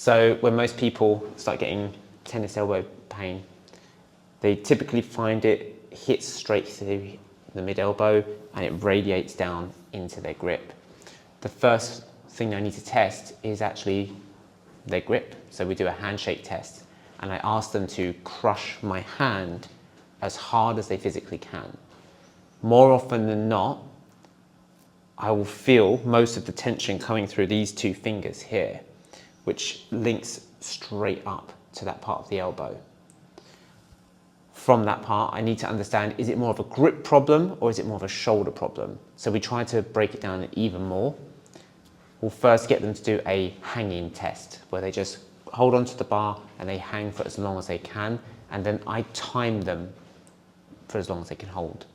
So when most people start getting tennis elbow pain, they typically find it hits straight through the mid elbow and it radiates down into their grip. The first thing I need to test is actually their grip. So we do a handshake test and I ask them to crush my hand as hard as they physically can. More often than not, I will feel most of the tension coming through these two fingers here, which links straight up to that part of the elbow. From that part, I need to understand, is it more of a grip problem or is it more of a shoulder problem? So we try to break it down even more. We'll first get them to do a hanging test where they just hold onto the bar and they hang for as long as they can, and then I time them for as long as they can hold.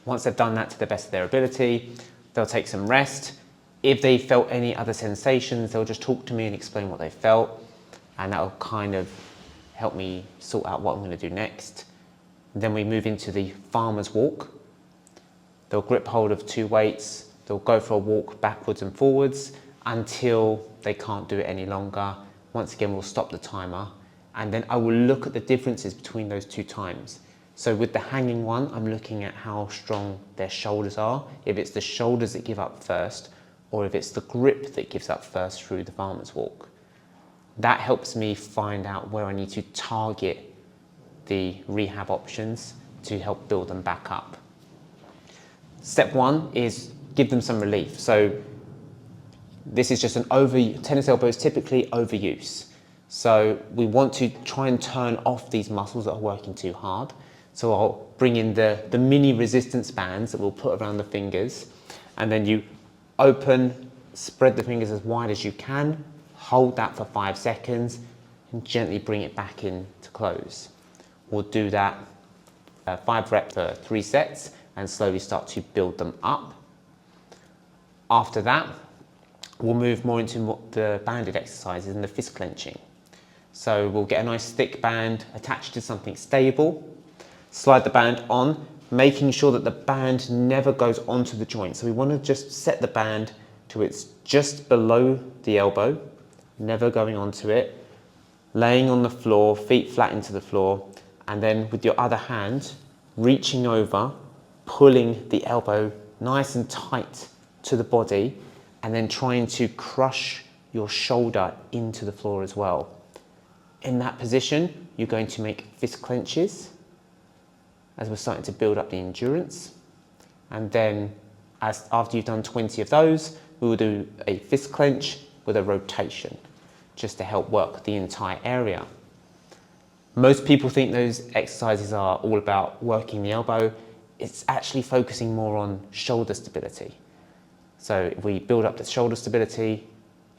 Once they've done that to the best of their ability, they'll take some rest. If they felt any other sensations, they'll just talk to me and explain what they felt, and that'll kind of help me sort out what I'm going to do next. Then we move into the farmer's walk. They'll grip hold of two weights. They'll go for a walk backwards and forwards until they can't do it any longer. Once again, we'll stop the timer, and then I will look at the differences between those two times. So with the hanging one, I'm looking at how strong their shoulders are, if it's the shoulders that give up first, or if it's the grip that gives up first through the farmer's walk. That helps me find out where I need to target the rehab options to help build them back up. Step one is give them some relief. So this is just tennis elbow is typically overuse. So we want to try and turn off these muscles that are working too hard. So I'll bring in the mini resistance bands that we'll put around the fingers, and then you open, spread the fingers as wide as you can, hold that for 5 seconds, and gently bring it back in to close. We'll do that 5 reps for 3 sets and slowly start to build them up. After that, we'll move more into the banded exercises and the fist clenching. So we'll get a nice thick band attached to something stable, slide the band on, making sure that the band never goes onto the joint. So we want to just set the band to it's just below the elbow, never going onto it, laying on the floor, feet flat into the floor, and then with your other hand, reaching over, pulling the elbow nice and tight to the body, and then trying to crush your shoulder into the floor as well. In that position, you're going to make fist clenches as we're starting to build up the endurance. And then after you've done 20 of those, we will do a fist clench with a rotation, just to help work the entire area. Most people think those exercises are all about working the elbow. It's actually focusing more on shoulder stability. So if we build up the shoulder stability,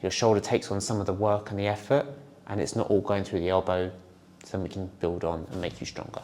your shoulder takes on some of the work and the effort, and it's not all going through the elbow, so we can build on and make you stronger.